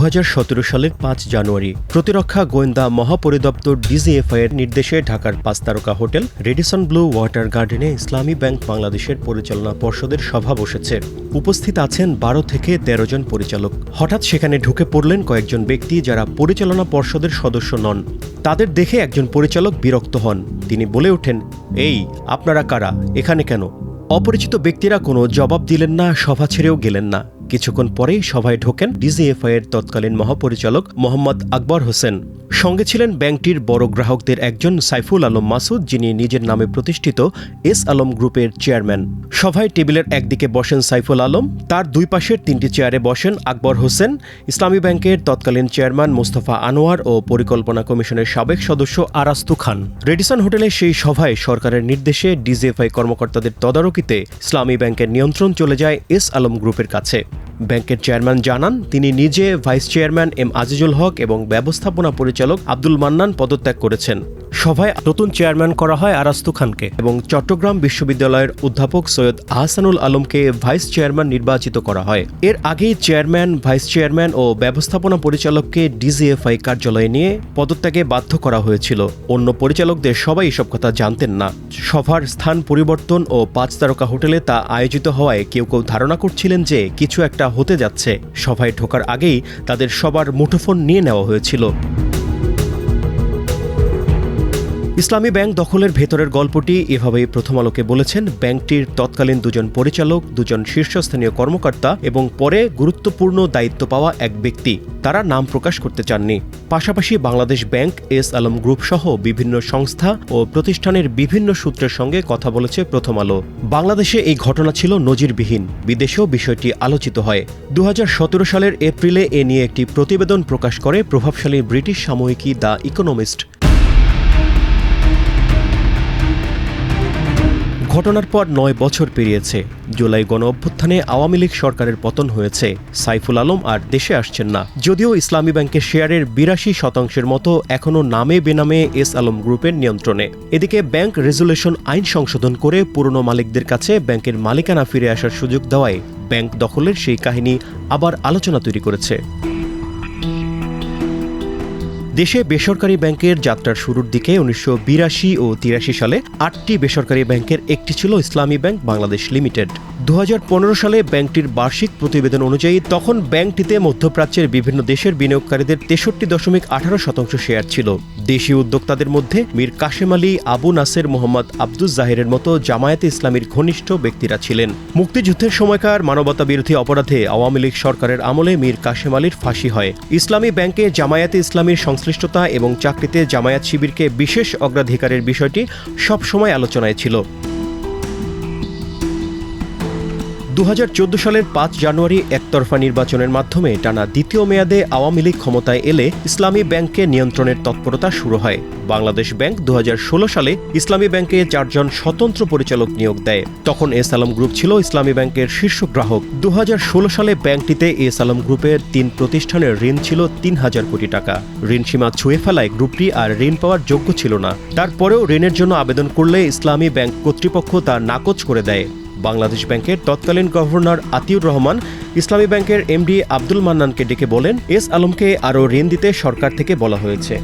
সালের ৫ জানুয়ারি প্রতিরক্ষা গোয়েন্দা মহাপরিদপ্তর ডিজিএফআই এর নির্দেশে ঢাকার ৫ তারকা হোটেল রেডিসন ব্লু ওয়াটার গার্ডেনে ইসলামী ব্যাংক বাংলাদেশের পরিচালনা পর্ষদের সভা বসেছে। উপস্থিত আছেন ১২ থেকে ১৩ জন পরিচালক। হঠাৎ সেখানে ঢুকে পড়লেন কয়েকজন ব্যক্তি যারা পরিচালনা পর্ষদের সদস্য নন। তাদের দেখে একজন পরিচালক বিরক্ত হন। তিনি বলে ওঠেন, এই আপনারা কারা, এখানে কেন? অপরিচিত ব্যক্তিরা কোনো জবাব দিলেন না, সভা ছেড়েও গেলেন না। কিছুক্ষণ পরেই সভায় ঢোকেন ডিজিএফআই এর তৎকালীন মহাপরিচালক মোহাম্মদ আকবর হোসেন। সঙ্গে ছিলেন ব্যাংকটির বড় গ্রাহকদের একজন সাইফুল আলম মাসুদ, যিনি নিজের নামে প্রতিষ্ঠিত এস আলম গ্রুপের চেয়ারম্যান। সভায় টেবিলের একদিকে বসেন সাইফুল আলম, তার দুই পাশের ৩টি চেয়ারে বসেন আকবর হোসেন, ইসলামী ব্যাংকের তৎকালীন চেয়ারম্যান মোস্তফা আনোয়ার ও পরিকল্পনা কমিশনের সাবেক সদস্য আরাস্তু খান। রেডিসন হোটেলের সেই সভায় সরকারের নির্দেশে ডিজিএফআই কর্মকর্তাদের তদারকিতে ইসলামী ব্যাংকের নিয়ন্ত্রণ চলে যায় এস আলম গ্রুপের কাছে। ব্যাংকের চেয়ারম্যান জানান, তিনি নিজে ভাইস চেয়ারম্যান এম আজিজুল হক এবং ব্যবস্থাপনা পরিচালক আব্দুল মান্নান পদত্যাগ করেছেন। সভায় নতুন চেয়ারম্যান করা হয় আরাস্তু খানকে এবং চট্টগ্রাম বিশ্ববিদ্যালয়ের অধ্যাপক সৈয়দ আহসানুল আলমকে ভাইস চেয়ারম্যান নির্বাচিত করা হয়। এর আগেই চেয়ারম্যান, ভাইস চেয়ারম্যান ও ব্যবস্থাপনা পরিচালককে ডিজিএফআই কার্যালয়ে নিয়ে পদত্যাগে বাধ্য করা হয়েছিল। অন্য পরিচালকদের সবাই এসব কথা জানতেন না। সভার স্থান পরিবর্তন ও ৫ তারকা হোটেলে তা আয়োজিত হওয়ায় কেউ কেউ ধারণা করছিলেন যে কিছু একটা হতে যাচ্ছে। সভায় ঢোকার আগেই তাদের সবার মুঠোফোন নিয়ে নেওয়া হয়েছিল। ইসলামী ব্যাংক দখলের ভেতরের গল্পটি এভাবেই প্রথম আলোকে বলেছেন ব্যাংকটির তৎকালীন ২ জন পরিচালক, ২ জন শীর্ষস্থানীয় কর্মকর্তা এবং পরে গুরুত্বপূর্ণ দায়িত্ব পাওয়া এক ব্যক্তি। তারা নাম প্রকাশ করতে চাননি। পাশাপাশি Bangladesh bank, S Alam group সহ বিভিন্ন সংস্থা ও প্রতিষ্ঠানের বিভিন্ন সূত্রের সঙ্গে কথা বলেছে প্রথম আলো। বাংলাদেশে এই ঘটনা ছিল নজিরবিহীন। বিদেশেও বিষয়টি আলোচিত হয়। ২০১৭ সালের এপ্রিলে এ নিয়ে একটি প্রতিবেদন প্রকাশ করে প্রভাবশালী ব্রিটিশ সাময়িকী দ্য ইকোনমিস্ট। ঘটনার পর ৯ বছর পেরিয়েছে। জুলাই গণঅভ্যুত্থানে আওয়ামী লীগ সরকারের পতন হয়েছে। সাইফুল আলম আর দেশে আসছেন না। যদিও ইসলামী ব্যাংকের শেয়ারের ৮২% মতো এখনও নামে বেনামে এস আলম গ্রুপের নিয়ন্ত্রণে। এদিকে ব্যাংক রেজুলেশন আইন সংশোধন করে পুরনো মালিকদের কাছে ব্যাংকের মালিকানা ফিরে আসার সুযোগ দেওয়ায় ব্যাংক দখলের সেই কাহিনী আবার আলোচনা তৈরি করেছে। দেশে বেসরকারি ব্যাংকের যাত্রার শুরুর দিকে ১৯৮২ ও ৮৩ সালে ৮টি বেসরকারি ব্যাংকের একটি ছিল ইসলামী ব্যাংক বাংলাদেশ লিমিটেড। ২০১৫ সালে ব্যাংকটির বার্ষিক প্রতিবেদন অনুযায়ী তখন ব্যাংকটিতে মধ্যপ্রাচ্যের বিভিন্ন দেশের বিনিয়োগকারীদের ৬৩.১৮% শেয়ার ছিল। দেশীয় উদ্যোক্তাদের মধ্যে মীর কাশেম আলী, আবু নাসের, মোহাম্মদ আব্দুজ জাহিরের মতো জামায়াতে ইসলামীর ঘনিষ্ঠ ব্যক্তিরা ছিলেন। মুক্তিযুদ্ধের সময়কার মানবতাবিরোধী অপরাধে আওয়ামী লীগ সরকারের আমলে মীর কাশেম আলীর ফাঁসি হয়। ইসলামী ব্যাংকে জামায়াতে ইসলামীর সংশ্লিষ্টতা এবং চাকরিতে জামায়াত শিবিরকে বিশেষ অগ্রাধিকারের বিষয়টি সবসময় আলোচনায় ছিল। ২০১৪ সালের ৫ জানুয়ারি একতরফা নির্বাচনের মাধ্যমে টানা দ্বিতীয় মেয়াদে আওয়ামী লীগ ক্ষমতায় এলে ইসলামী ব্যাংকে নিয়ন্ত্রণের তৎপরতা শুরু হয়। বাংলাদেশ ব্যাংক ২০১৬ সালে ইসলামী ব্যাংকে ৪ জন স্বতন্ত্র পরিচালক নিয়োগ দেয়। তখন এস আলম গ্রুপ ছিল ইসলামী ব্যাংকের শীর্ষ গ্রাহক। ২০১৬ সালে ব্যাংকটিতে এস আলম গ্রুপের ৩ প্রতিষ্ঠানের ঋণ ছিল ৩,০০০ কোটি টাকা। ঋণ সীমা ছুঁয়ে ফেলায় গ্রুপটি আর ঋণ পাওয়ার যোগ্য ছিল না। তারপরেও ঋণের জন্য আবেদন করলে ইসলামী ব্যাংক কর্তৃপক্ষ তা নাকচ করে দেয়। বাংলাদেশ ব্যাংকের তৎকালীন গভর্নর আতিউর রহমান ইসলামী ব্যাংকের এমডি আব্দুল মান্নানকে ডেকে বলেন, এস আলমকে আরও ঋণ দিতে সরকার থেকে বলা হয়েছে।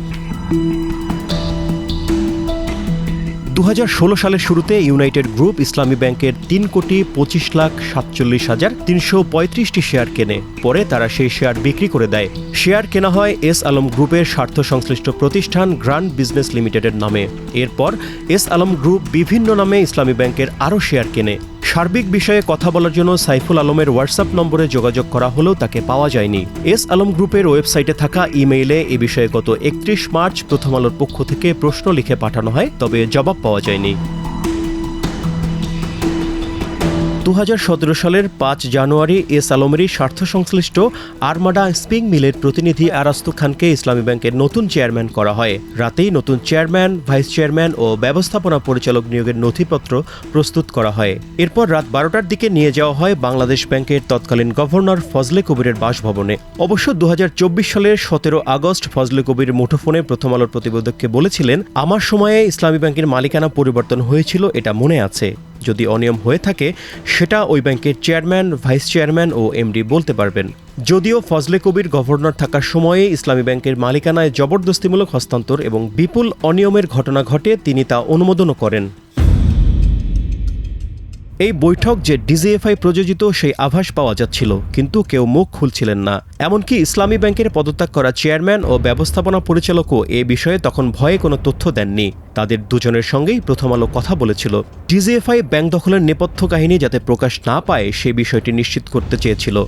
২০১৬ সালের শুরুতে ইউনাইটেড গ্রুপ ইসলামী ব্যাংকের ৩,২৫,৪৭,৩৩৫টি শেয়ার কেনে। পরে তারা সেই শেয়ার বিক্রি করে দেয়। শেয়ার কেনা হয় এস আলম গ্রুপের স্বার্থ সংশ্লিষ্ট প্রতিষ্ঠান গ্র্যান্ড বিজনেস লিমিটেডের নামে। এরপর এস আলম গ্রুপ বিভিন্ন নামে ইসলামী ব্যাংকের আরও শেয়ার কেনে। সার্বিক বিষয়ে কথা বলার জন্য সাইফুল আলমের হোয়াটসঅ্যাপ নম্বরে যোগাযোগ করা হলেও তাকে পাওয়া যায়নি। এস আলম গ্রুপের ওয়েবসাইটে থাকা ইমেইলে এ বিষয়ে গত ৩১ মার্চ প্রথম আলোর পক্ষ থেকে প্রশ্ন লিখে পাঠানো হয়, তবে জবাব পাওয়া যায়নি। ২০১৭ সালের ৫ জানুয়ারি এস আলমেরই স্বার্থ সংশ্লিষ্ট আরমাডা স্পিং মিলের প্রতিনিধি আরাস্তু খানকে ইসলামী ব্যাংকের নতুন চেয়ারম্যান করা হয়। রাতেই নতুন চেয়ারম্যান, ভাইস চেয়ারম্যান ও ব্যবস্থাপনা পরিচালক নিয়োগের নথিপত্র প্রস্তুত করা হয়। এরপর রাত ১২টার দিকে নিয়ে যাওয়া হয় বাংলাদেশ ব্যাংকের তৎকালীন গভর্নর ফজলে কবিরের বাসভবনে। অবশ্য ২০২৪ সালের ১৭ আগস্ট ফজলে কবির মুঠোফোনে প্রথম আলোর প্রতিবেদককে বলেছিলেন, আমার সময়ে ইসলামী ব্যাংকের মালিকানা পরিবর্তন হয়েছিল, এটা মনে আছে। যদি অনিয়ম হয়ে থাকে সেটা ওই ব্যাংকের চেয়ারম্যান, ভাইস চেয়ারম্যান ও এমডি বলতে পারবেন। যদিও ফজলে কবির গভর্নর থাকার সময়ে ইসলামী ব্যাংকের মালিকানায় জবরদস্তিমূলক হস্তান্তর এবং বিপুল অনিয়মের ঘটনা ঘটে, তিনি তা অনুমোদনও করেন। এই বৈঠক যে ডিজিএফআই প্রযোজিত সেই আভাস পাওয়া যাচ্ছিল, কিন্তু কেউ মুখ খুলছিলেন না। এমনকি ইসলামী ব্যাংকের পদত্যাগ করা চেয়ারম্যান ও ব্যবস্থাপনা পরিচালকও এ বিষয়ে তখন ভয়ে কোনো তথ্য দেননি। তাদের দুজনের সঙ্গেই প্রথম আলো কথা বলেছিল। ডিজিএফআই ব্যাংক দখলের নেপথ্য কাহিনী যাতে প্রকাশ না পায় সে বিষয়টি নিশ্চিত করতে চেয়েছিল।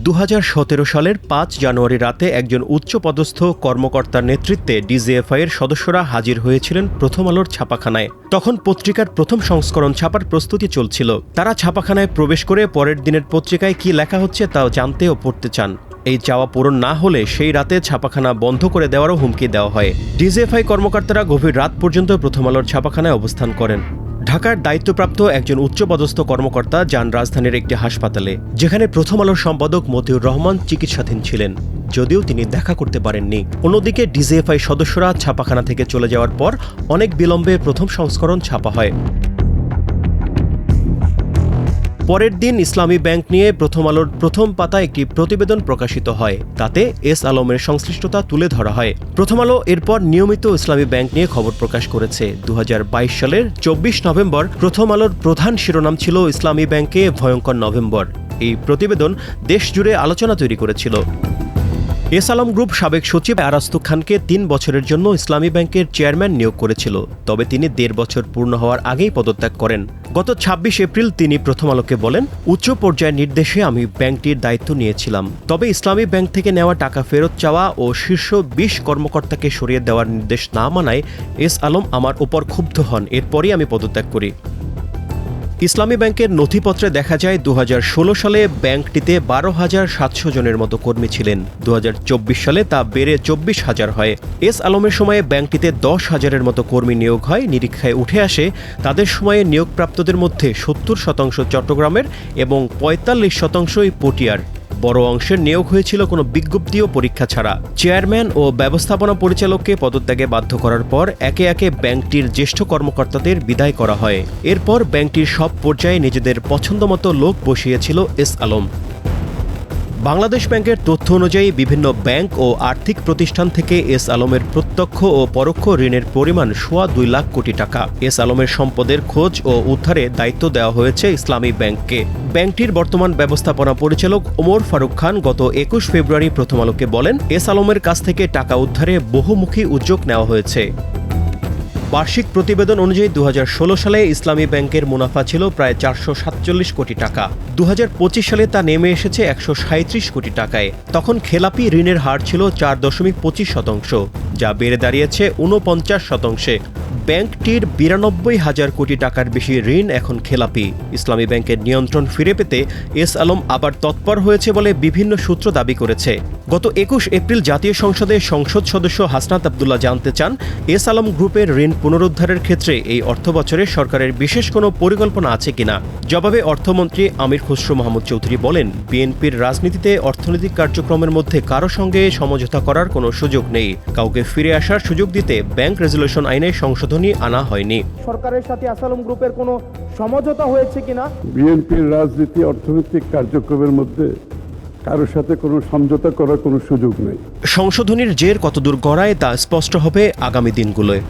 2017 সালের 5 জানুয়ারি রাতে একজন উচ্চপদস্থ কর্মকর্তার নেতৃত্বে ডিজিএফআই এর সদস্যরা হাজির হয়েছিলেন প্রথম আলোর ছাপাখানায়। তখন পত্রিকার প্রথম সংস্করণ ছাপার প্রস্তুতি চলছিল। তারা ছাপাখানায় প্রবেশ করে পরের দিনের পত্রিকায় কি লেখা হচ্ছে তাও জানতে ও পড়তে চান। এই চাওয়া পূরণ না হলে সেই রাতে ছাপাখানা বন্ধ করে দেওয়ারও হুমকি দেওয়া হয়। ডিজিএফআই কর্মকর্তারা গভীর রাত পর্যন্ত প্রথম আলোর ছাপাখানায় অবস্থান করেন। ঢাকার দায়িত্বপ্রাপ্ত একজন উচ্চপদস্থ কর্মকর্তা যান রাজধানীর একটি হাসপাতালে, যেখানে প্রথম আলোর সম্পাদক মতিউর রহমান চিকিৎসাধীন ছিলেন, যদিও তিনি দেখা করতে পারেননি। অন্যদিকে ডিজিএফআই সদস্যরা ছাপাখানা থেকে চলে যাওয়ার পর অনেক বিলম্বে প্রথম সংস্করণ ছাপা হয়। পরের দিন ইসলামী ব্যাংক নিয়ে প্রথম আলোর প্রথম পাতায় একটি প্রতিবেদন প্রকাশিত হয়। তাতে এস আলমের সংশ্লিষ্টতা তুলে ধরা হয়। প্রথম আলো এরপর নিয়মিত ইসলামী ব্যাংক নিয়ে খবর প্রকাশ করেছে। 2022 সালের 24 নভেম্বর প্রথম আলোর প্রধান শিরোনাম ছিল ইসলামী ব্যাংকে ভয়ঙ্কর নভেম্বর। এই প্রতিবেদন দেশ জুড়ে আলোচনা তৈরি করেছিল। এস আলম গ্রুপ সাবেক সচিব আরাস্তু খানকে 3 বছরের জন্য ইসলামী ব্যাংকের চেয়ারম্যান নিয়োগ করেছিল, তবে তিনি 1.5 বছর পূর্ণ হওয়ার আগেই পদত্যাগ করেন। গত 26 এপ্রিল তিনি প্রথম আলোকে বলেন, উচ্চ পর্যায়ের নির্দেশে আমি ব্যাংকটির দায়িত্ব নিয়েছিলাম, তবে ইসলামী ব্যাংক থেকে নেওয়া টাকা ফেরত চাওয়া ও শীর্ষ 20 কর্মকর্তাকে সরিয়ে দেওয়ার নির্দেশ না মানায় এস আলম আমার উপর ক্ষুব্ধ হন। এরপরই আমি পদত্যাগ করি। ইসলামী ব্যাংকের নথিপত্রে দেখা যায় 2016 সালে ব্যাংকটিতে 12,700 জনের মতো কর্মী ছিলেন। 2024 সালে তা বেড়ে 24,000 হয়। এস আলমের সময়ে ব্যাংকটিতে 10,000-এর মতো কর্মী নিয়োগ হয়। নিরীক্ষায় উঠে আসে তাদের সময়ে নিয়োগপ্রাপ্তদের মধ্যে 70% চট্টগ্রামের এবং 45%ই পটিয়ার। বড় অংশের নিয়োগ হয়েছিল কোনো বিজ্ঞপ্তি ও পরীক্ষা ছাড়া। চেয়ারম্যান ও ব্যবস্থাপনা পরিচালককে পদত্যাগে বাধ্য করার পর একে একে ব্যাংকটির জ্যেষ্ঠ কর্মকর্তাদের বিদায় করা হয়। এরপর ব্যাংকটির সব পর্যায়ে নিজেদের পছন্দমতো লোক বসিয়েছিল এস আলম। বাংলাদেশ ব্যাংকের তথ্য অনুযায়ী বিভিন্ন ব্যাংক ও আর্থিক প্রতিষ্ঠান থেকে এস আলমের প্রত্যক্ষ ও পরোক্ষ ঋণের পরিমাণ 2.25 লাখ কোটি টাকা। এস আলমের সম্পদের খোঁজ ও উদ্ধারে দায়িত্ব দেওয়া হয়েছে ইসলামী ব্যাংককে। ব্যাংকটির বর্তমান ব্যবস্থাপনা পরিচালক ওমর ফারুক খান গত 21 ফেব্রুয়ারি প্রথম আলোকে বলেন, এস আলমের কাছ থেকে টাকা উদ্ধারে বহুমুখী উদ্যোগ নেওয়া হয়েছে। বার্ষিক প্রতিবেদন অনুযায়ী 2016 সালে ইসলামী ব্যাংকের মুনাফা ছিল প্রায় 447 কোটি টাকা। 2025 সালে তা নেমে এসেছে 137 কোটি টাকায়। তখন খেলাপি ঋণের হার ছিল 4.25%, যা বেড়ে দাঁড়িয়েছে 49%। ব্যাংকটির 92,000 কোটি টাকার বেশি ঋণ এখন খেলাপি। ইসলামী ব্যাংকের নিয়ন্ত্রণ ফিরে পেতে এস আলম আবার তৎপর হয়েছে বলে বিভিন্ন সূত্র দাবি করেছে। গত 21 এপ্রিল জাতীয় সংসদে সংসদ সদস্য হাসনাত আব্দুল্লাহ জানতে চান, এস আলম গ্রুপের ঋণ পুনরুদ্ধারের ক্ষেত্রে এই অর্থবছরে সরকারের বিশেষ কোনো পরিকল্পনা আছে কিনা। জবাবে অর্থমন্ত্রী আমির খসরু মাহমুদ চৌধুরী বলেন, বিএনপির রাজনীতিতে অর্থনৈতিক কার্যক্রমের মধ্যে কারো সঙ্গে সমঝোতা করার কোনো সুযোগ নেই। কাউকে ফিরে আসার সুযোগ দিতে ব্যাংক রেজুলেশন আইনে সংশোধনী আনা হয়নি। সরকারের সাথে এস আলম গ্রুপের কোনো সমঝোতা হয়েছে কিনা। বিএনপির রাজনীতি অর্থনৈতিক কার্যক্রমের মধ্যে কারোর সাথে কোনো সমঝোতা করার কোনো সুযোগ নেই। সংশোধনীর জের কতদূর গড়ায় তা স্পষ্ট হবে আগামী দিনগুলোয়।